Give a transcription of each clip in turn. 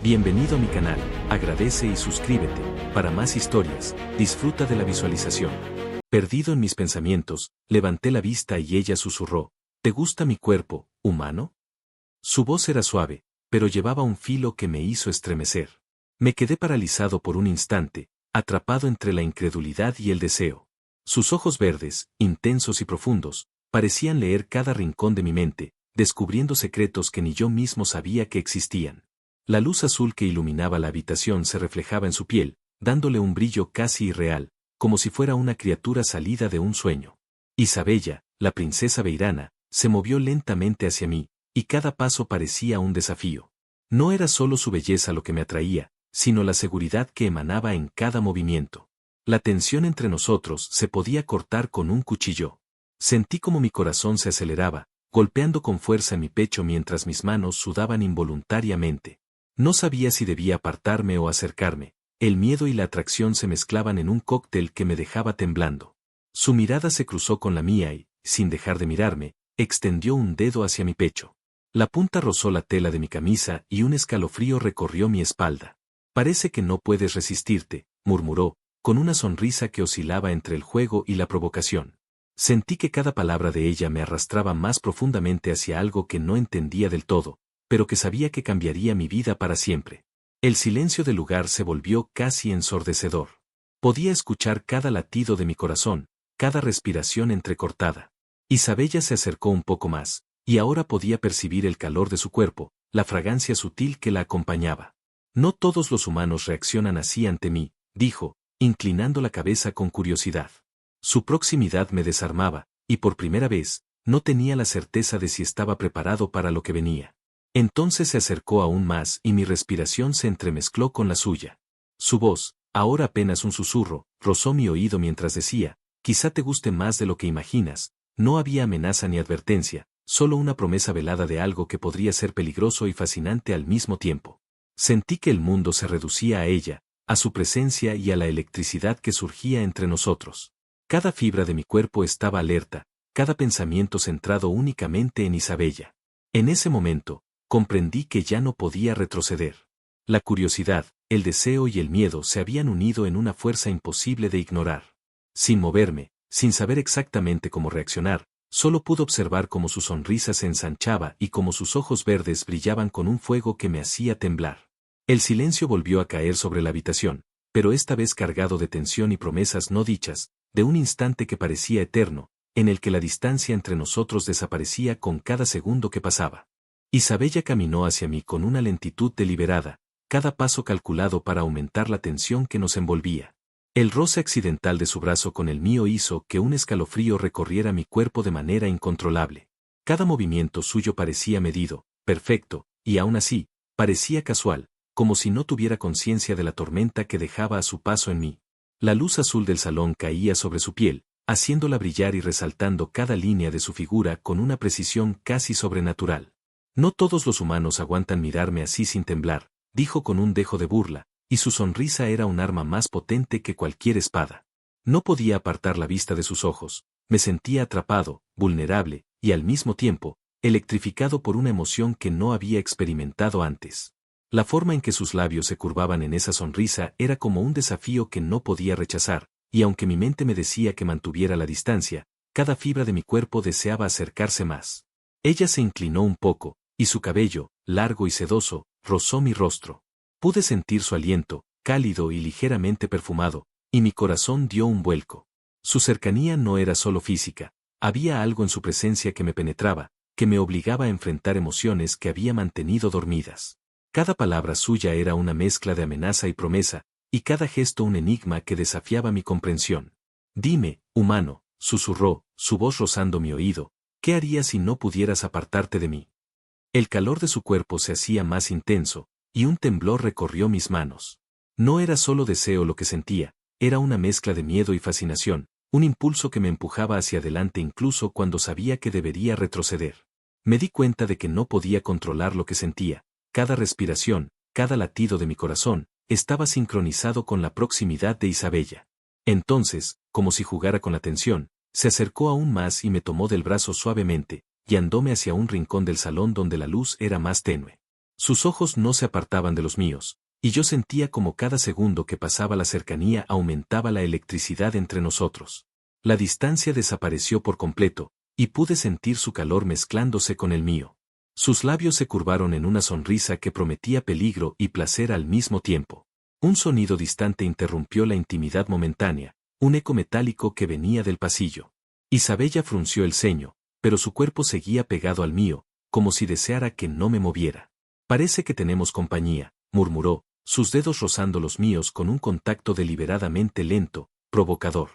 Bienvenido a mi canal, agradece y suscríbete. Para más historias, disfruta de la visualización. Perdido en mis pensamientos, levanté la vista y ella susurró, ¿te gusta mi cuerpo, humano? Su voz era suave, pero llevaba un filo que me hizo estremecer. Me quedé paralizado por un instante, atrapado entre la incredulidad y el deseo. Sus ojos verdes, intensos y profundos, parecían leer cada rincón de mi mente, descubriendo secretos que ni yo mismo sabía que existían. La luz azul que iluminaba la habitación se reflejaba en su piel, dándole un brillo casi irreal, como si fuera una criatura salida de un sueño. Isabella, la princesa Beirana, se movió lentamente hacia mí, y cada paso parecía un desafío. No era solo su belleza lo que me atraía, sino la seguridad que emanaba en cada movimiento. La tensión entre nosotros se podía cortar con un cuchillo. Sentí como mi corazón se aceleraba, golpeando con fuerza en mi pecho mientras mis manos sudaban involuntariamente. No sabía si debía apartarme o acercarme, el miedo y la atracción se mezclaban en un cóctel que me dejaba temblando. Su mirada se cruzó con la mía y, sin dejar de mirarme, extendió un dedo hacia mi pecho. La punta rozó la tela de mi camisa y un escalofrío recorrió mi espalda. Parece que no puedes resistirte, murmuró, con una sonrisa que oscilaba entre el juego y la provocación. Sentí que cada palabra de ella me arrastraba más profundamente hacia algo que no entendía del todo, pero que sabía que cambiaría mi vida para siempre. El silencio del lugar se volvió casi ensordecedor. Podía escuchar cada latido de mi corazón, cada respiración entrecortada. Isabella se acercó un poco más, y ahora podía percibir el calor de su cuerpo, la fragancia sutil que la acompañaba. No todos los humanos reaccionan así ante mí, dijo, inclinando la cabeza con curiosidad. Su proximidad me desarmaba, y por primera vez, no tenía la certeza de si estaba preparado para lo que venía. Entonces se acercó aún más y mi respiración se entremezcló con la suya. Su voz, ahora apenas un susurro, rozó mi oído mientras decía, quizá te guste más de lo que imaginas. No había amenaza ni advertencia, solo una promesa velada de algo que podría ser peligroso y fascinante al mismo tiempo. Sentí que el mundo se reducía a ella, a su presencia y a la electricidad que surgía entre nosotros. Cada fibra de mi cuerpo estaba alerta, cada pensamiento centrado únicamente en Isabella. En ese momento, comprendí que ya no podía retroceder. La curiosidad, el deseo y el miedo se habían unido en una fuerza imposible de ignorar. Sin moverme, sin saber exactamente cómo reaccionar, solo pude observar cómo su sonrisa se ensanchaba y cómo sus ojos verdes brillaban con un fuego que me hacía temblar. El silencio volvió a caer sobre la habitación, pero esta vez cargado de tensión y promesas no dichas, de un instante que parecía eterno, en el que la distancia entre nosotros desaparecía con cada segundo que pasaba. Isabella caminó hacia mí con una lentitud deliberada, cada paso calculado para aumentar la tensión que nos envolvía. El roce accidental de su brazo con el mío hizo que un escalofrío recorriera mi cuerpo de manera incontrolable. Cada movimiento suyo parecía medido, perfecto, y aún así, parecía casual, como si no tuviera conciencia de la tormenta que dejaba a su paso en mí. La luz azul del salón caía sobre su piel, haciéndola brillar y resaltando cada línea de su figura con una precisión casi sobrenatural. No todos los humanos aguantan mirarme así sin temblar, dijo con un dejo de burla, y su sonrisa era un arma más potente que cualquier espada. No podía apartar la vista de sus ojos, me sentía atrapado, vulnerable, y al mismo tiempo, electrificado por una emoción que no había experimentado antes. La forma en que sus labios se curvaban en esa sonrisa era como un desafío que no podía rechazar, y aunque mi mente me decía que mantuviera la distancia, cada fibra de mi cuerpo deseaba acercarse más. Ella se inclinó un poco, y su cabello, largo y sedoso, rozó mi rostro. Pude sentir su aliento, cálido y ligeramente perfumado, y mi corazón dio un vuelco. Su cercanía no era solo física, había algo en su presencia que me penetraba, que me obligaba a enfrentar emociones que había mantenido dormidas. Cada palabra suya era una mezcla de amenaza y promesa, y cada gesto un enigma que desafiaba mi comprensión. Dime, humano, susurró, su voz rozando mi oído, ¿qué harías si no pudieras apartarte de mí? El calor de su cuerpo se hacía más intenso, y un temblor recorrió mis manos. No era solo deseo lo que sentía, era una mezcla de miedo y fascinación, un impulso que me empujaba hacia adelante incluso cuando sabía que debería retroceder. Me di cuenta de que no podía controlar lo que sentía, cada respiración, cada latido de mi corazón, estaba sincronizado con la proximidad de Isabella. Entonces, como si jugara con la tensión, se acercó aún más y me tomó del brazo suavemente, guiándome hacia un rincón del salón donde la luz era más tenue. Sus ojos no se apartaban de los míos, y yo sentía como cada segundo que pasaba la cercanía aumentaba la electricidad entre nosotros. La distancia desapareció por completo, y pude sentir su calor mezclándose con el mío. Sus labios se curvaron en una sonrisa que prometía peligro y placer al mismo tiempo. Un sonido distante interrumpió la intimidad momentánea, un eco metálico que venía del pasillo. Isabella frunció el ceño, pero su cuerpo seguía pegado al mío, como si deseara que no me moviera. Parece que tenemos compañía, murmuró, sus dedos rozando los míos con un contacto deliberadamente lento, provocador.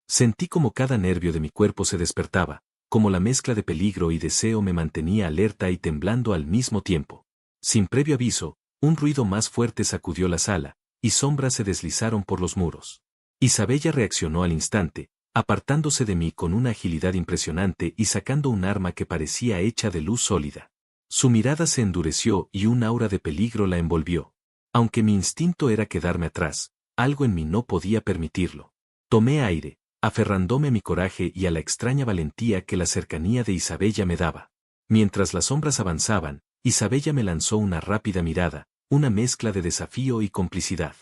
Sentí como cada nervio de mi cuerpo se despertaba, como la mezcla de peligro y deseo me mantenía alerta y temblando al mismo tiempo. Sin previo aviso, un ruido más fuerte sacudió la sala, y sombras se deslizaron por los muros. Isabella reaccionó al instante, apartándose de mí con una agilidad impresionante y sacando un arma que parecía hecha de luz sólida. Su mirada se endureció y un aura de peligro la envolvió. Aunque mi instinto era quedarme atrás, algo en mí no podía permitirlo. Tomé aire, aferrándome a mi coraje y a la extraña valentía que la cercanía de Isabella me daba. Mientras las sombras avanzaban, Isabella me lanzó una rápida mirada, una mezcla de desafío y complicidad.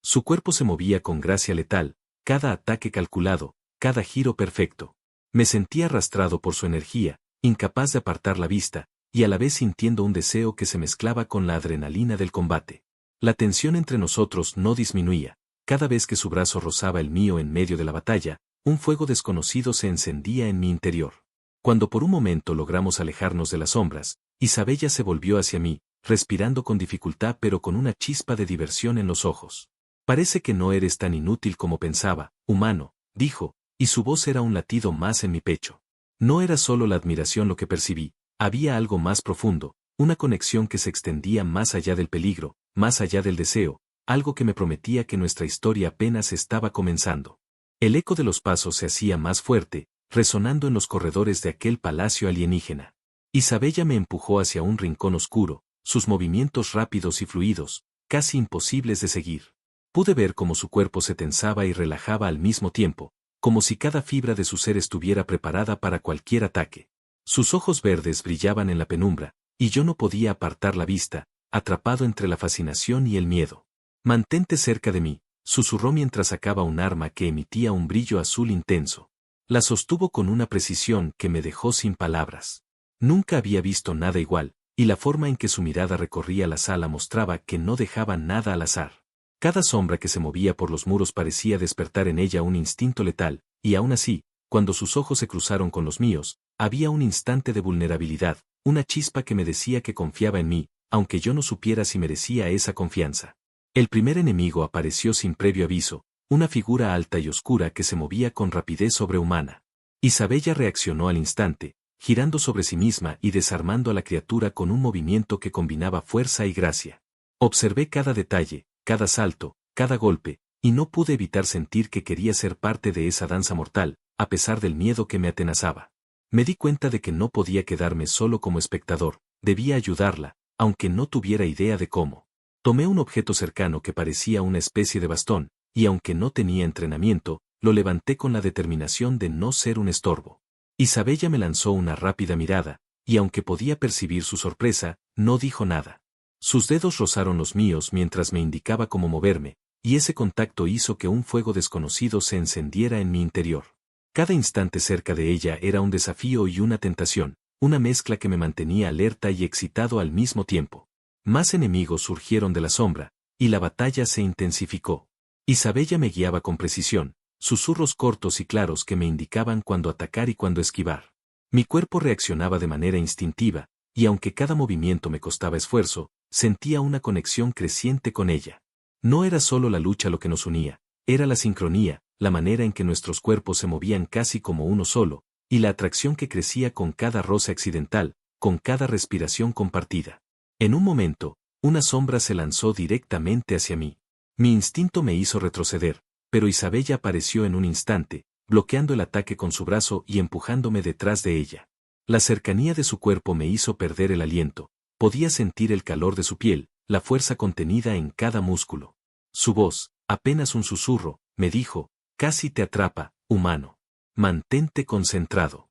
Su cuerpo se movía con gracia letal, cada ataque calculado, cada giro perfecto. Me sentía arrastrado por su energía, incapaz de apartar la vista, y a la vez sintiendo un deseo que se mezclaba con la adrenalina del combate. La tensión entre nosotros no disminuía. Cada vez que su brazo rozaba el mío en medio de la batalla, un fuego desconocido se encendía en mi interior. Cuando por un momento logramos alejarnos de las sombras, Isabella se volvió hacia mí, respirando con dificultad pero con una chispa de diversión en los ojos. Parece que no eres tan inútil como pensaba, humano, dijo, y su voz era un latido más en mi pecho. No era solo la admiración lo que percibí, había algo más profundo, una conexión que se extendía más allá del peligro, más allá del deseo, algo que me prometía que nuestra historia apenas estaba comenzando. El eco de los pasos se hacía más fuerte, resonando en los corredores de aquel palacio alienígena. Isabella me empujó hacia un rincón oscuro, sus movimientos rápidos y fluidos, casi imposibles de seguir. Pude ver cómo su cuerpo se tensaba y relajaba al mismo tiempo, como si cada fibra de su ser estuviera preparada para cualquier ataque. Sus ojos verdes brillaban en la penumbra, y yo no podía apartar la vista, atrapado entre la fascinación y el miedo. Mantente cerca de mí, susurró mientras sacaba un arma que emitía un brillo azul intenso. La sostuvo con una precisión que me dejó sin palabras. Nunca había visto nada igual, y la forma en que su mirada recorría la sala mostraba que no dejaba nada al azar. Cada sombra que se movía por los muros parecía despertar en ella un instinto letal, y aún así, cuando sus ojos se cruzaron con los míos, había un instante de vulnerabilidad, una chispa que me decía que confiaba en mí, aunque yo no supiera si merecía esa confianza. El primer enemigo apareció sin previo aviso, una figura alta y oscura que se movía con rapidez sobrehumana. Isabella reaccionó al instante, girando sobre sí misma y desarmando a la criatura con un movimiento que combinaba fuerza y gracia. Observé cada detalle, cada salto, cada golpe, y no pude evitar sentir que quería ser parte de esa danza mortal, a pesar del miedo que me atenazaba. Me di cuenta de que no podía quedarme solo como espectador, debía ayudarla, aunque no tuviera idea de cómo. Tomé un objeto cercano que parecía una especie de bastón, y aunque no tenía entrenamiento, lo levanté con la determinación de no ser un estorbo. Isabella me lanzó una rápida mirada, y aunque podía percibir su sorpresa, no dijo nada. Sus dedos rozaron los míos mientras me indicaba cómo moverme, y ese contacto hizo que un fuego desconocido se encendiera en mi interior. Cada instante cerca de ella era un desafío y una tentación, una mezcla que me mantenía alerta y excitado al mismo tiempo. Más enemigos surgieron de la sombra, y la batalla se intensificó. Isabella me guiaba con precisión, susurros cortos y claros que me indicaban cuándo atacar y cuándo esquivar. Mi cuerpo reaccionaba de manera instintiva, y aunque cada movimiento me costaba esfuerzo, sentía una conexión creciente con ella. No era solo la lucha lo que nos unía, era la sincronía, la manera en que nuestros cuerpos se movían casi como uno solo, y la atracción que crecía con cada roce accidental, con cada respiración compartida. En un momento, una sombra se lanzó directamente hacia mí. Mi instinto me hizo retroceder, pero Isabella apareció en un instante, bloqueando el ataque con su brazo y empujándome detrás de ella. La cercanía de su cuerpo me hizo perder el aliento, podía sentir el calor de su piel, la fuerza contenida en cada músculo. Su voz, apenas un susurro, me dijo, casi te atrapa, humano. Mantente concentrado.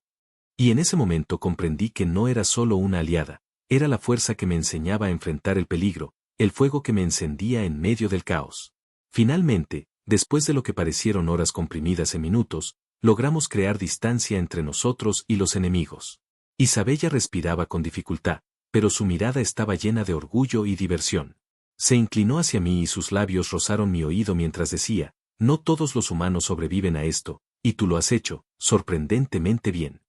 Y en ese momento comprendí que no era solo una aliada, era la fuerza que me enseñaba a enfrentar el peligro, el fuego que me encendía en medio del caos. Finalmente, después de lo que parecieron horas comprimidas en minutos, logramos crear distancia entre nosotros y los enemigos. Isabella respiraba con dificultad, pero su mirada estaba llena de orgullo y diversión. Se inclinó hacia mí y sus labios rozaron mi oído mientras decía, no todos los humanos sobreviven a esto, y tú lo has hecho, sorprendentemente bien.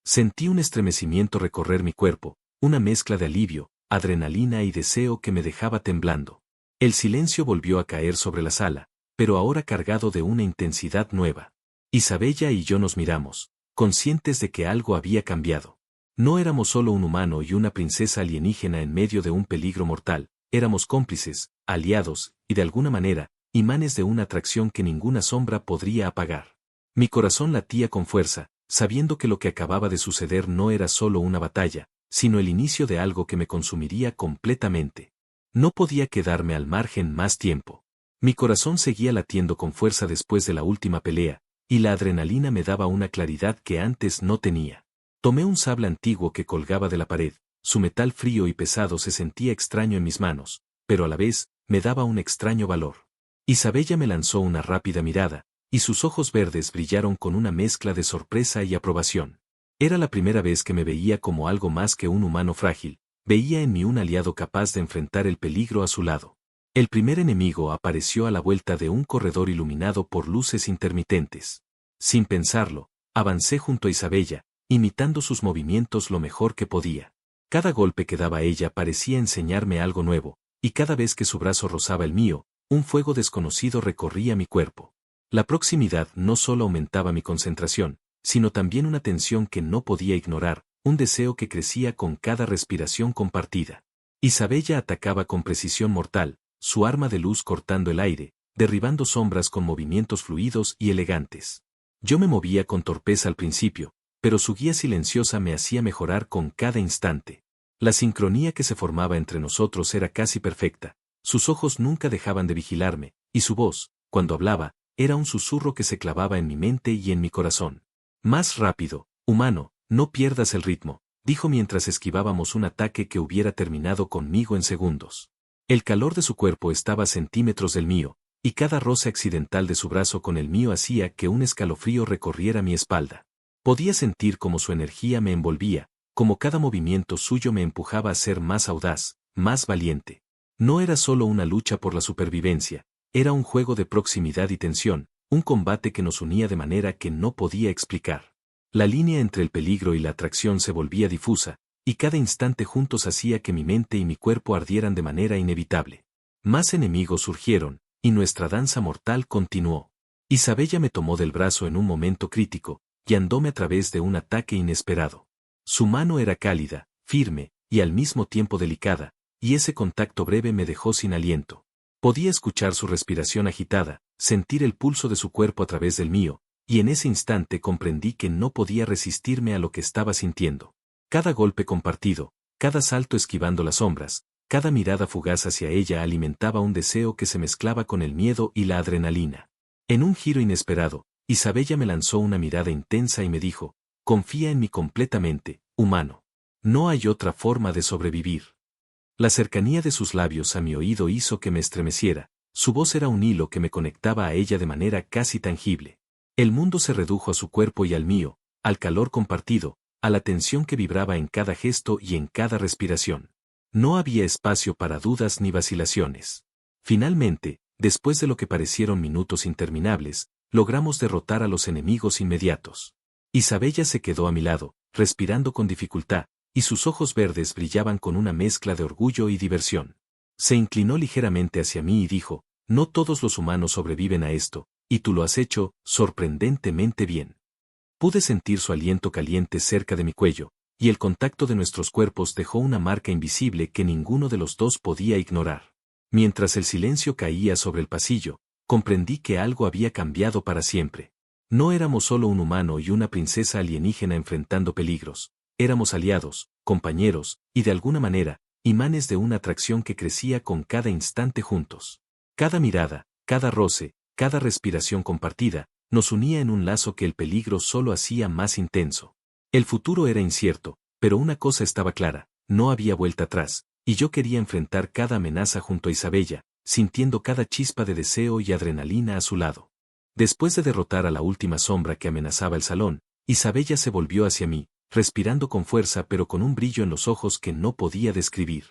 Sentí un estremecimiento recorrer mi cuerpo, una mezcla de alivio, adrenalina y deseo que me dejaba temblando. El silencio volvió a caer sobre la sala, pero ahora cargado de una intensidad nueva. Isabella y yo nos miramos, conscientes de que algo había cambiado. No éramos solo un humano y una princesa alienígena en medio de un peligro mortal, éramos cómplices, aliados, y de alguna manera, imanes de una atracción que ninguna sombra podría apagar. Mi corazón latía con fuerza, sabiendo que lo que acababa de suceder no era solo una batalla, sino el inicio de algo que me consumiría completamente. No podía quedarme al margen más tiempo. Mi corazón seguía latiendo con fuerza después de la última pelea, y la adrenalina me daba una claridad que antes no tenía. Tomé un sable antiguo que colgaba de la pared, su metal frío y pesado se sentía extraño en mis manos, pero a la vez, me daba un extraño valor. Isabella me lanzó una rápida mirada, y sus ojos verdes brillaron con una mezcla de sorpresa y aprobación. Era la primera vez que me veía como algo más que un humano frágil, veía en mí un aliado capaz de enfrentar el peligro a su lado. El primer enemigo apareció a la vuelta de un corredor iluminado por luces intermitentes. Sin pensarlo, avancé junto a Isabella, imitando sus movimientos lo mejor que podía. Cada golpe que daba ella parecía enseñarme algo nuevo, y cada vez que su brazo rozaba el mío, un fuego desconocido recorría mi cuerpo. La proximidad no solo aumentaba mi concentración, sino también una tensión que no podía ignorar, un deseo que crecía con cada respiración compartida. Isabella atacaba con precisión mortal, su arma de luz cortando el aire, derribando sombras con movimientos fluidos y elegantes. Yo me movía con torpeza al principio, pero su guía silenciosa me hacía mejorar con cada instante. La sincronía que se formaba entre nosotros era casi perfecta, sus ojos nunca dejaban de vigilarme, y su voz, cuando hablaba, era un susurro que se clavaba en mi mente y en mi corazón. Más rápido, humano, no pierdas el ritmo, dijo mientras esquivábamos un ataque que hubiera terminado conmigo en segundos. El calor de su cuerpo estaba a centímetros del mío, y cada roce accidental de su brazo con el mío hacía que un escalofrío recorriera mi espalda. Podía sentir cómo su energía me envolvía, como cada movimiento suyo me empujaba a ser más audaz, más valiente. No era solo una lucha por la supervivencia, era un juego de proximidad y tensión, un combate que nos unía de manera que no podía explicar. La línea entre el peligro y la atracción se volvía difusa, y cada instante juntos hacía que mi mente y mi cuerpo ardieran de manera inevitable. Más enemigos surgieron, y nuestra danza mortal continuó. Isabella me tomó del brazo en un momento crítico, guiándome a través de un ataque inesperado. Su mano era cálida, firme, y al mismo tiempo delicada, y ese contacto breve me dejó sin aliento. Podía escuchar su respiración agitada, sentir el pulso de su cuerpo a través del mío, y en ese instante comprendí que no podía resistirme a lo que estaba sintiendo. Cada golpe compartido, cada salto esquivando las sombras, cada mirada fugaz hacia ella alimentaba un deseo que se mezclaba con el miedo y la adrenalina. En un giro inesperado, Isabella me lanzó una mirada intensa y me dijo, confía en mí completamente, humano. No hay otra forma de sobrevivir. La cercanía de sus labios a mi oído hizo que me estremeciera, su voz era un hilo que me conectaba a ella de manera casi tangible. El mundo se redujo a su cuerpo y al mío, al calor compartido, a la tensión que vibraba en cada gesto y en cada respiración. No había espacio para dudas ni vacilaciones. Finalmente, después de lo que parecieron minutos interminables, logramos derrotar a los enemigos inmediatos. Isabella se quedó a mi lado, respirando con dificultad, y sus ojos verdes brillaban con una mezcla de orgullo y diversión. Se inclinó ligeramente hacia mí y dijo, no todos los humanos sobreviven a esto, y tú lo has hecho sorprendentemente bien. Pude sentir su aliento caliente cerca de mi cuello, y el contacto de nuestros cuerpos dejó una marca invisible que ninguno de los dos podía ignorar. Mientras el silencio caía sobre el pasillo, comprendí que algo había cambiado para siempre. No éramos solo un humano y una princesa alienígena enfrentando peligros, éramos aliados, compañeros, y de alguna manera, imanes de una atracción que crecía con cada instante juntos. Cada mirada, cada roce, cada respiración compartida, nos unía en un lazo que el peligro solo hacía más intenso. El futuro era incierto, pero una cosa estaba clara, no había vuelta atrás, y yo quería enfrentar cada amenaza junto a Isabella, sintiendo cada chispa de deseo y adrenalina a su lado. Después de derrotar a la última sombra que amenazaba el salón, Isabella se volvió hacia mí, respirando con fuerza pero con un brillo en los ojos que no podía describir.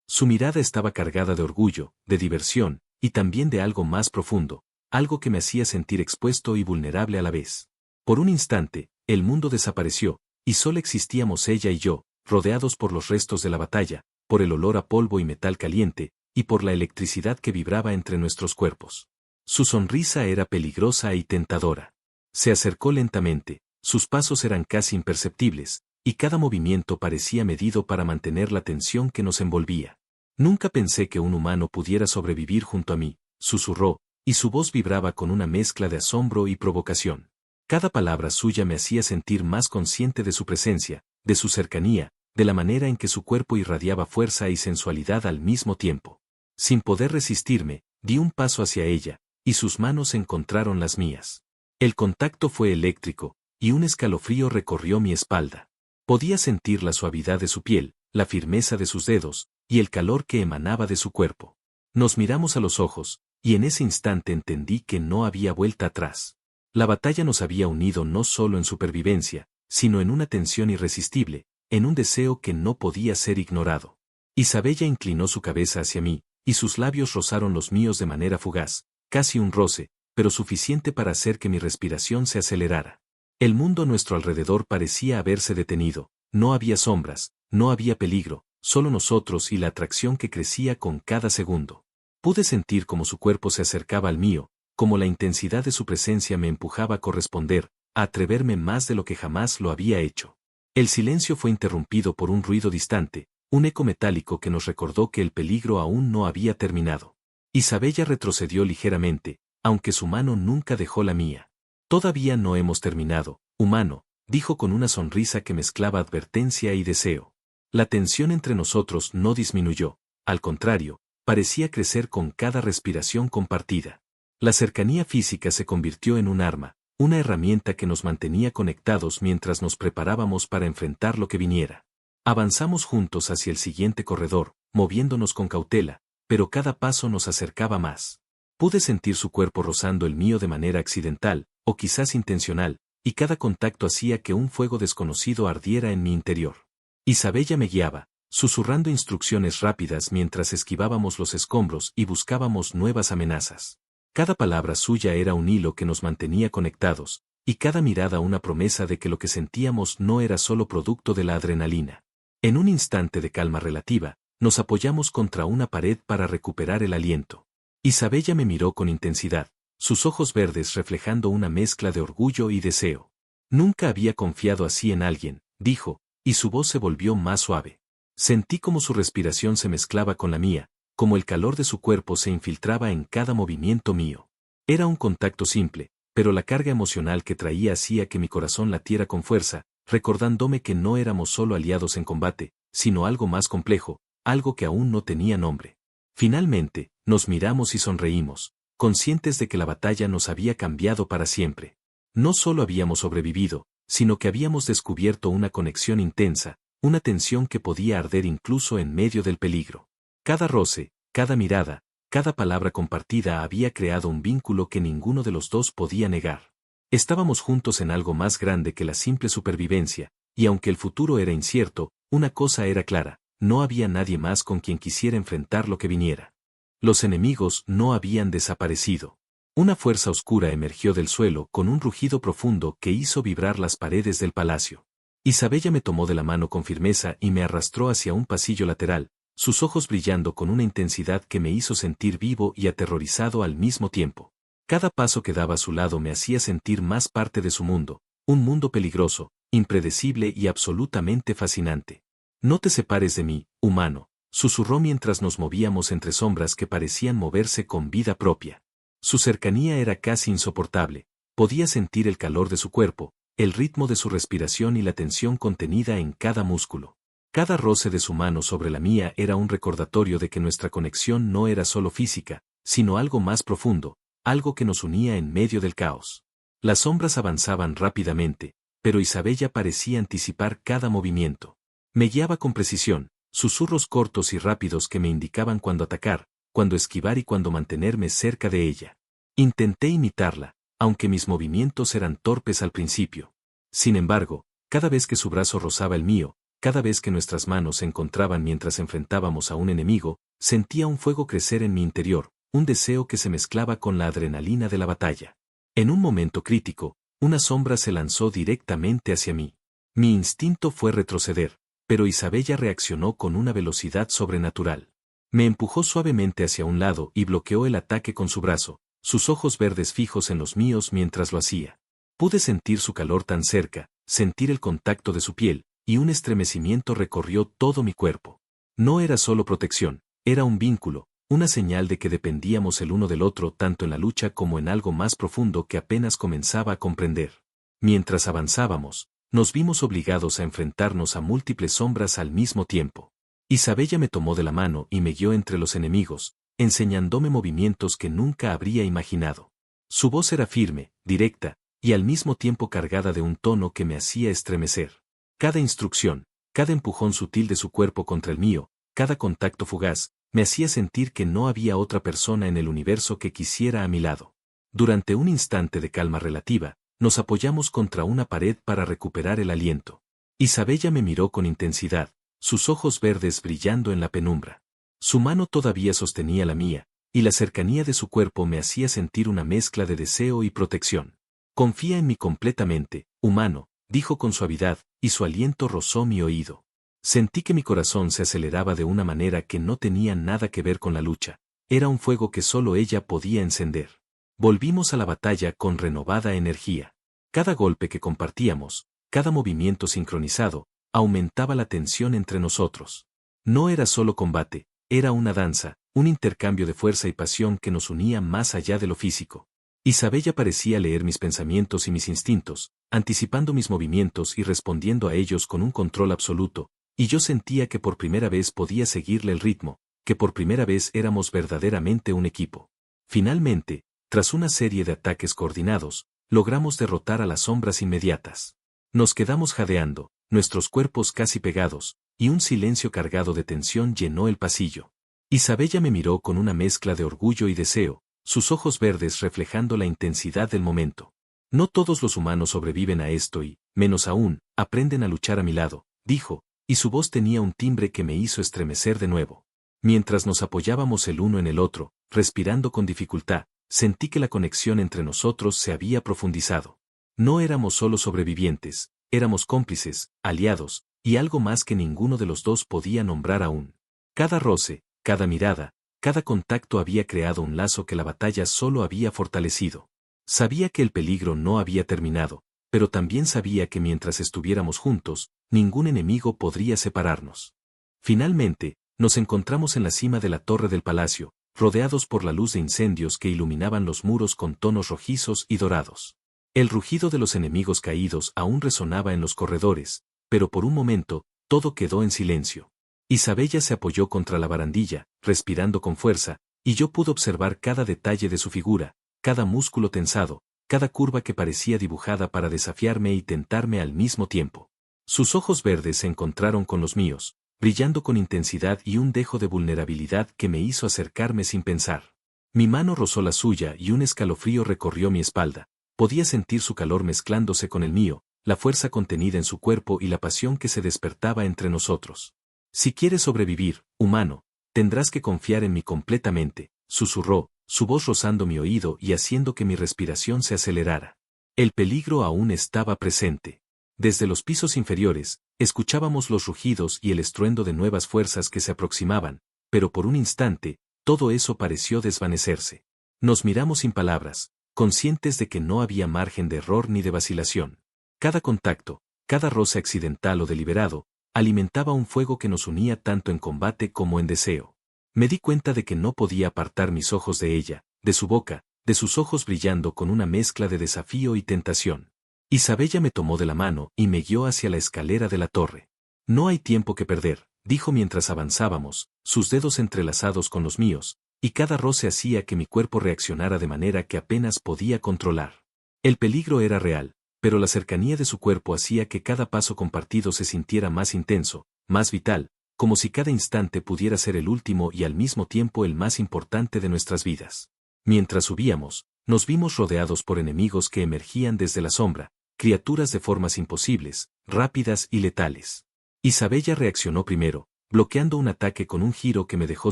Su mirada estaba cargada de orgullo, de diversión, y también de algo más profundo, algo que me hacía sentir expuesto y vulnerable a la vez. Por un instante, el mundo desapareció, y solo existíamos ella y yo, rodeados por los restos de la batalla, por el olor a polvo y metal caliente, y por la electricidad que vibraba entre nuestros cuerpos. Su sonrisa era peligrosa y tentadora. Se acercó lentamente, sus pasos eran casi imperceptibles, y cada movimiento parecía medido para mantener la tensión que nos envolvía. Nunca pensé que un humano pudiera sobrevivir junto a mí, susurró, y su voz vibraba con una mezcla de asombro y provocación. Cada palabra suya me hacía sentir más consciente de su presencia, de su cercanía, de la manera en que su cuerpo irradiaba fuerza y sensualidad al mismo tiempo. Sin poder resistirme, di un paso hacia ella, y sus manos encontraron las mías. El contacto fue eléctrico, y un escalofrío recorrió mi espalda. Podía sentir la suavidad de su piel, la firmeza de sus dedos, y el calor que emanaba de su cuerpo. Nos miramos a los ojos, y en ese instante entendí que no había vuelta atrás. La batalla nos había unido no solo en supervivencia, sino en una tensión irresistible, en un deseo que no podía ser ignorado. Isabella inclinó su cabeza hacia mí, y sus labios rozaron los míos de manera fugaz, casi un roce, pero suficiente para hacer que mi respiración se acelerara. El mundo a nuestro alrededor parecía haberse detenido, no había sombras, no había peligro, solo nosotros y la atracción que crecía con cada segundo. Pude sentir cómo su cuerpo se acercaba al mío, como la intensidad de su presencia me empujaba a corresponder, a atreverme más de lo que jamás lo había hecho. El silencio fue interrumpido por un ruido distante, un eco metálico que nos recordó que el peligro aún no había terminado. Isabella retrocedió ligeramente, aunque su mano nunca dejó la mía. Todavía no hemos terminado, humano, dijo con una sonrisa que mezclaba advertencia y deseo. La tensión entre nosotros no disminuyó, al contrario, parecía crecer con cada respiración compartida. La cercanía física se convirtió en un arma, una herramienta que nos mantenía conectados mientras nos preparábamos para enfrentar lo que viniera. Avanzamos juntos hacia el siguiente corredor, moviéndonos con cautela, pero cada paso nos acercaba más. Pude sentir su cuerpo rozando el mío de manera accidental, o quizás intencional, y cada contacto hacía que un fuego desconocido ardiera en mi interior. Isabella me guiaba, susurrando instrucciones rápidas mientras esquivábamos los escombros y buscábamos nuevas amenazas. Cada palabra suya era un hilo que nos mantenía conectados, y cada mirada una promesa de que lo que sentíamos no era solo producto de la adrenalina. En un instante de calma relativa, nos apoyamos contra una pared para recuperar el aliento. Isabella me miró con intensidad, sus ojos verdes reflejando una mezcla de orgullo y deseo. Nunca había confiado así en alguien, dijo, y su voz se volvió más suave. Sentí como su respiración se mezclaba con la mía, como el calor de su cuerpo se infiltraba en cada movimiento mío. Era un contacto simple, pero la carga emocional que traía hacía que mi corazón latiera con fuerza, recordándome que no éramos solo aliados en combate, sino algo más complejo, algo que aún no tenía nombre. Finalmente, nos miramos y sonreímos, conscientes de que la batalla nos había cambiado para siempre. No solo habíamos sobrevivido, sino que habíamos descubierto una conexión intensa, una tensión que podía arder incluso en medio del peligro. Cada roce, cada mirada, cada palabra compartida había creado un vínculo que ninguno de los dos podía negar. Estábamos juntos en algo más grande que la simple supervivencia, y aunque el futuro era incierto, una cosa era clara, no había nadie más con quien quisiera enfrentar lo que viniera. Los enemigos no habían desaparecido. Una fuerza oscura emergió del suelo con un rugido profundo que hizo vibrar las paredes del palacio. Isabella me tomó de la mano con firmeza y me arrastró hacia un pasillo lateral, sus ojos brillando con una intensidad que me hizo sentir vivo y aterrorizado al mismo tiempo. Cada paso que daba a su lado me hacía sentir más parte de su mundo, un mundo peligroso, impredecible y absolutamente fascinante. No te separes de mí, humano, susurró mientras nos movíamos entre sombras que parecían moverse con vida propia. Su cercanía era casi insoportable, podía sentir el calor de su cuerpo, el ritmo de su respiración y la tensión contenida en cada músculo. Cada roce de su mano sobre la mía era un recordatorio de que nuestra conexión no era solo física, sino algo más profundo, algo que nos unía en medio del caos. Las sombras avanzaban rápidamente, pero Isabella parecía anticipar cada movimiento. Me guiaba con precisión, susurros cortos y rápidos que me indicaban cuándo atacar, cuándo esquivar y cuándo mantenerme cerca de ella. Intenté imitarla, aunque mis movimientos eran torpes al principio. Sin embargo, cada vez que su brazo rozaba el mío, cada vez que nuestras manos se encontraban mientras enfrentábamos a un enemigo, sentía un fuego crecer en mi interior, un deseo que se mezclaba con la adrenalina de la batalla. En un momento crítico, una sombra se lanzó directamente hacia mí. Mi instinto fue retroceder, pero Isabella reaccionó con una velocidad sobrenatural. Me empujó suavemente hacia un lado y bloqueó el ataque con su brazo, sus ojos verdes fijos en los míos mientras lo hacía. Pude sentir su calor tan cerca, sentir el contacto de su piel, y un estremecimiento recorrió todo mi cuerpo. No era solo protección, era un vínculo, una señal de que dependíamos el uno del otro tanto en la lucha como en algo más profundo que apenas comenzaba a comprender. Mientras avanzábamos, nos vimos obligados a enfrentarnos a múltiples sombras al mismo tiempo. Isabella me tomó de la mano y me guió entre los enemigos, enseñándome movimientos que nunca habría imaginado. Su voz era firme, directa, y al mismo tiempo cargada de un tono que me hacía estremecer. Cada instrucción, cada empujón sutil de su cuerpo contra el mío, cada contacto fugaz, me hacía sentir que no había otra persona en el universo que quisiera a mi lado. Durante un instante de calma relativa, nos apoyamos contra una pared para recuperar el aliento. Isabella me miró con intensidad, sus ojos verdes brillando en la penumbra. Su mano todavía sostenía la mía, y la cercanía de su cuerpo me hacía sentir una mezcla de deseo y protección. Confía en mí completamente, humano, dijo con suavidad, y su aliento rozó mi oído. Sentí que mi corazón se aceleraba de una manera que no tenía nada que ver con la lucha, era un fuego que solo ella podía encender. Volvimos a la batalla con renovada energía. Cada golpe que compartíamos, cada movimiento sincronizado, aumentaba la tensión entre nosotros. No era solo combate, era una danza, un intercambio de fuerza y pasión que nos unía más allá de lo físico. Isabella parecía leer mis pensamientos y mis instintos, anticipando mis movimientos y respondiendo a ellos con un control absoluto, y yo sentía que por primera vez podía seguirle el ritmo, que por primera vez éramos verdaderamente un equipo. Finalmente, tras una serie de ataques coordinados, logramos derrotar a las sombras inmediatas. Nos quedamos jadeando, nuestros cuerpos casi pegados, y un silencio cargado de tensión llenó el pasillo. Isabella me miró con una mezcla de orgullo y deseo, sus ojos verdes reflejando la intensidad del momento. No todos los humanos sobreviven a esto y, menos aún, aprenden a luchar a mi lado, dijo, y su voz tenía un timbre que me hizo estremecer de nuevo. Mientras nos apoyábamos el uno en el otro, respirando con dificultad, sentí que la conexión entre nosotros se había profundizado. No éramos solo sobrevivientes, éramos cómplices, aliados, y algo más que ninguno de los dos podía nombrar aún. Cada roce, cada mirada, cada contacto había creado un lazo que la batalla solo había fortalecido. Sabía que el peligro no había terminado, pero también sabía que mientras estuviéramos juntos, ningún enemigo podría separarnos. Finalmente, nos encontramos en la cima de la torre del palacio, rodeados por la luz de incendios que iluminaban los muros con tonos rojizos y dorados. El rugido de los enemigos caídos aún resonaba en los corredores, pero por un momento, todo quedó en silencio. Isabella se apoyó contra la barandilla, respirando con fuerza, y yo pude observar cada detalle de su figura, cada músculo tensado, cada curva que parecía dibujada para desafiarme y tentarme al mismo tiempo. Sus ojos verdes se encontraron con los míos, brillando con intensidad y un dejo de vulnerabilidad que me hizo acercarme sin pensar. Mi mano rozó la suya y un escalofrío recorrió mi espalda. Podía sentir su calor mezclándose con el mío, la fuerza contenida en su cuerpo y la pasión que se despertaba entre nosotros. Si quieres sobrevivir, humano, tendrás que confiar en mí completamente, susurró, su voz rozando mi oído y haciendo que mi respiración se acelerara. El peligro aún estaba presente. Desde los pisos inferiores, escuchábamos los rugidos y el estruendo de nuevas fuerzas que se aproximaban, pero por un instante, todo eso pareció desvanecerse. Nos miramos sin palabras, conscientes de que no había margen de error ni de vacilación. Cada contacto, cada roce accidental o deliberado, alimentaba un fuego que nos unía tanto en combate como en deseo. Me di cuenta de que no podía apartar mis ojos de ella, de su boca, de sus ojos brillando con una mezcla de desafío y tentación. Isabella me tomó de la mano y me guió hacia la escalera de la torre. No hay tiempo que perder, dijo mientras avanzábamos, sus dedos entrelazados con los míos, y cada roce hacía que mi cuerpo reaccionara de manera que apenas podía controlar. El peligro era real, pero la cercanía de su cuerpo hacía que cada paso compartido se sintiera más intenso, más vital, como si cada instante pudiera ser el último y al mismo tiempo el más importante de nuestras vidas. Mientras subíamos, nos vimos rodeados por enemigos que emergían desde la sombra, criaturas de formas imposibles, rápidas y letales. Isabella reaccionó primero, bloqueando un ataque con un giro que me dejó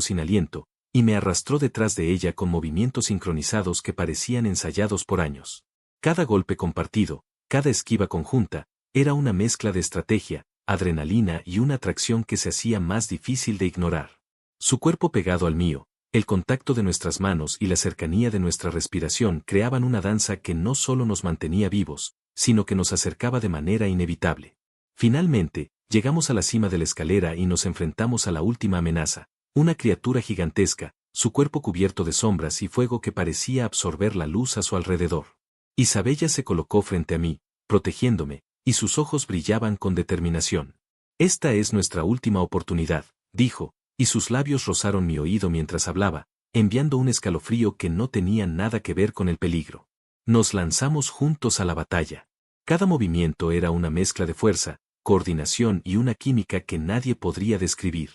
sin aliento, y me arrastró detrás de ella con movimientos sincronizados que parecían ensayados por años. Cada golpe compartido, cada esquiva conjunta, era una mezcla de estrategia, adrenalina y una atracción que se hacía más difícil de ignorar. Su cuerpo pegado al mío, el contacto de nuestras manos y la cercanía de nuestra respiración creaban una danza que no solo nos mantenía vivos, sino que nos acercaba de manera inevitable. Finalmente, llegamos a la cima de la escalera y nos enfrentamos a la última amenaza, una criatura gigantesca, su cuerpo cubierto de sombras y fuego que parecía absorber la luz a su alrededor. Isabella se colocó frente a mí, protegiéndome, y sus ojos brillaban con determinación. Esta es nuestra última oportunidad, dijo, y sus labios rozaron mi oído mientras hablaba, enviando un escalofrío que no tenía nada que ver con el peligro. Nos lanzamos juntos a la batalla. Cada movimiento era una mezcla de fuerza, coordinación y una química que nadie podría describir.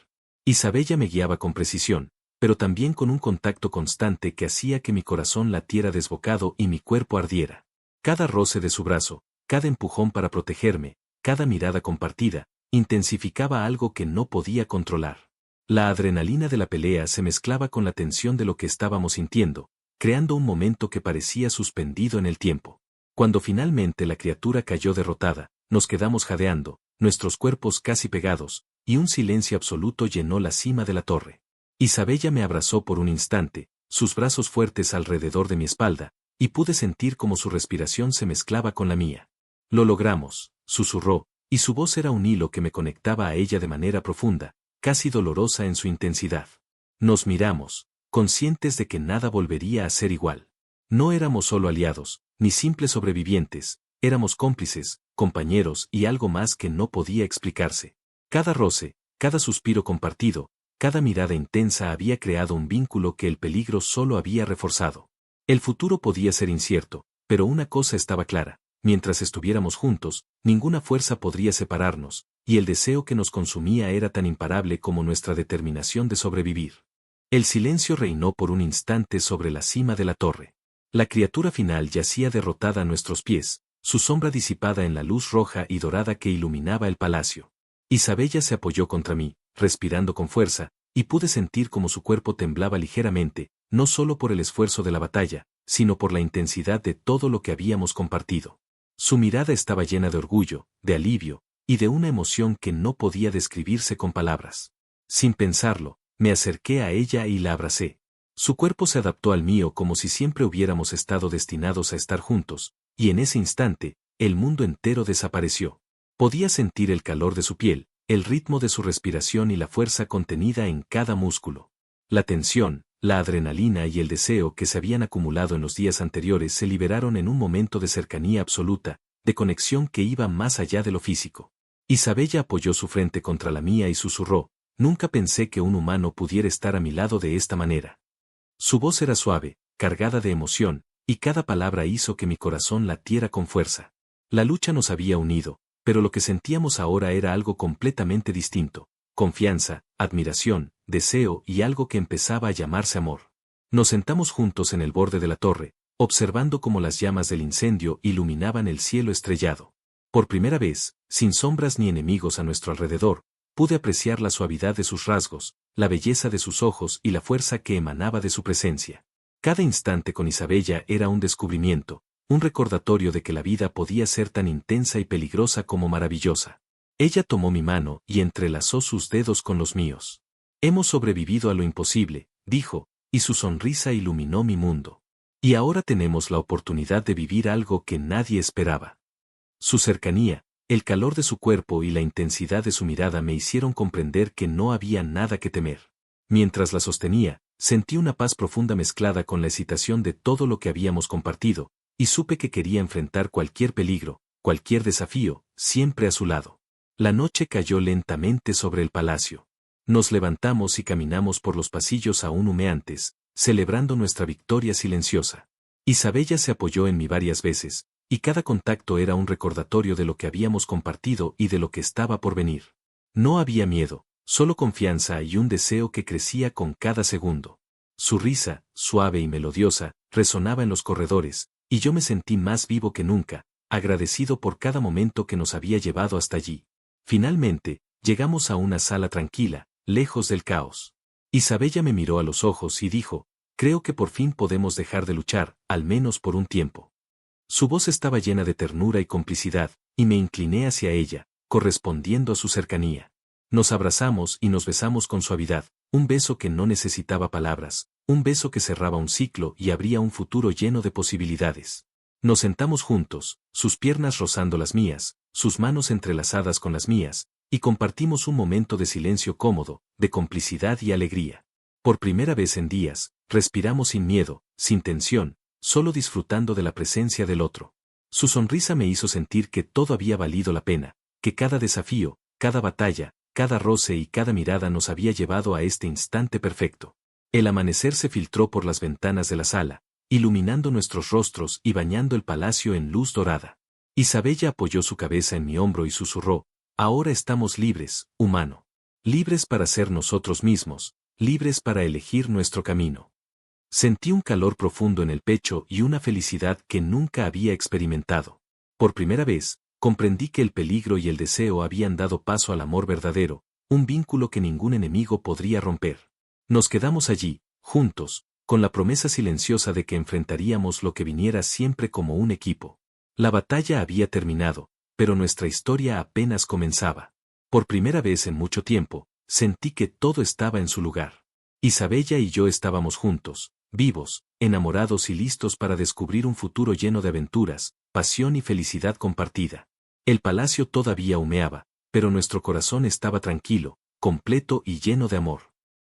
Isabella me guiaba con precisión, pero también con un contacto constante que hacía que mi corazón latiera desbocado y mi cuerpo ardiera. Cada roce de su brazo, cada empujón para protegerme, cada mirada compartida, intensificaba algo que no podía controlar. La adrenalina de la pelea se mezclaba con la tensión de lo que estábamos sintiendo, creando un momento que parecía suspendido en el tiempo. Cuando finalmente la criatura cayó derrotada, nos quedamos jadeando, nuestros cuerpos casi pegados, y un silencio absoluto llenó la cima de la torre. Isabella me abrazó por un instante, sus brazos fuertes alrededor de mi espalda, y pude sentir cómo su respiración se mezclaba con la mía. Lo logramos, susurró, y su voz era un hilo que me conectaba a ella de manera profunda, casi dolorosa en su intensidad. Nos miramos, conscientes de que nada volvería a ser igual. No éramos solo aliados, ni simples sobrevivientes, éramos cómplices, compañeros y algo más que no podía explicarse. Cada roce, cada suspiro compartido, cada mirada intensa había creado un vínculo que el peligro solo había reforzado. El futuro podía ser incierto, pero una cosa estaba clara, mientras estuviéramos juntos, ninguna fuerza podría separarnos, y el deseo que nos consumía era tan imparable como nuestra determinación de sobrevivir. El silencio reinó por un instante sobre la cima de la torre. La criatura final yacía derrotada a nuestros pies, su sombra disipada en la luz roja y dorada que iluminaba el palacio. Isabella se apoyó contra mí, respirando con fuerza, y pude sentir cómo su cuerpo temblaba ligeramente, no solo por el esfuerzo de la batalla, sino por la intensidad de todo lo que habíamos compartido. Su mirada estaba llena de orgullo, de alivio, y de una emoción que no podía describirse con palabras. Sin pensarlo, me acerqué a ella y la abracé. Su cuerpo se adaptó al mío como si siempre hubiéramos estado destinados a estar juntos, y en ese instante, el mundo entero desapareció. Podía sentir el calor de su piel, el ritmo de su respiración y la fuerza contenida en cada músculo. La tensión, la adrenalina y el deseo que se habían acumulado en los días anteriores se liberaron en un momento de cercanía absoluta, de conexión que iba más allá de lo físico. Isabella apoyó su frente contra la mía y susurró, «Nunca pensé que un humano pudiera estar a mi lado de esta manera». Su voz era suave, cargada de emoción, y cada palabra hizo que mi corazón latiera con fuerza. La lucha nos había unido, pero lo que sentíamos ahora era algo completamente distinto. Confianza, admiración, deseo y algo que empezaba a llamarse amor. Nos sentamos juntos en el borde de la torre, observando cómo las llamas del incendio iluminaban el cielo estrellado. Por primera vez, sin sombras ni enemigos a nuestro alrededor, pude apreciar la suavidad de sus rasgos, la belleza de sus ojos y la fuerza que emanaba de su presencia. Cada instante con Isabella era un descubrimiento, un recordatorio de que la vida podía ser tan intensa y peligrosa como maravillosa. Ella tomó mi mano y entrelazó sus dedos con los míos. «Hemos sobrevivido a lo imposible», dijo, y su sonrisa iluminó mi mundo. «Y ahora tenemos la oportunidad de vivir algo que nadie esperaba». Su cercanía, el calor de su cuerpo y la intensidad de su mirada me hicieron comprender que no había nada que temer. Mientras la sostenía, sentí una paz profunda mezclada con la excitación de todo lo que habíamos compartido, y supe que quería enfrentar cualquier peligro, cualquier desafío, siempre a su lado. La noche cayó lentamente sobre el palacio. Nos levantamos y caminamos por los pasillos aún humeantes, celebrando nuestra victoria silenciosa. Isabella se apoyó en mí varias veces, y cada contacto era un recordatorio de lo que habíamos compartido y de lo que estaba por venir. No había miedo, solo confianza y un deseo que crecía con cada segundo. Su risa, suave y melodiosa, resonaba en los corredores, y yo me sentí más vivo que nunca, agradecido por cada momento que nos había llevado hasta allí. Finalmente, llegamos a una sala tranquila, lejos del caos. Isabella me miró a los ojos y dijo, creo que por fin podemos dejar de luchar, al menos por un tiempo. Su voz estaba llena de ternura y complicidad, y me incliné hacia ella, correspondiendo a su cercanía. Nos abrazamos y nos besamos con suavidad, un beso que no necesitaba palabras, un beso que cerraba un ciclo y abría un futuro lleno de posibilidades. Nos sentamos juntos, sus piernas rozando las mías, sus manos entrelazadas con las mías, y compartimos un momento de silencio cómodo, de complicidad y alegría. Por primera vez en días, respiramos sin miedo, sin tensión, solo disfrutando de la presencia del otro. Su sonrisa me hizo sentir que todo había valido la pena, que cada desafío, cada batalla, cada roce y cada mirada nos había llevado a este instante perfecto. El amanecer se filtró por las ventanas de la sala, iluminando nuestros rostros y bañando el palacio en luz dorada. Isabella apoyó su cabeza en mi hombro y susurró, ahora estamos libres, humano. Libres para ser nosotros mismos, libres para elegir nuestro camino. Sentí un calor profundo en el pecho y una felicidad que nunca había experimentado. Por primera vez, comprendí que el peligro y el deseo habían dado paso al amor verdadero, un vínculo que ningún enemigo podría romper. Nos quedamos allí, juntos, con la promesa silenciosa de que enfrentaríamos lo que viniera siempre como un equipo. La batalla había terminado, pero nuestra historia apenas comenzaba. Por primera vez en mucho tiempo, sentí que todo estaba en su lugar. Isabella y yo estábamos juntos, vivos, enamorados y listos para descubrir un futuro lleno de aventuras, pasión y felicidad compartida. El palacio todavía humeaba, pero nuestro corazón estaba tranquilo, completo y lleno de amor.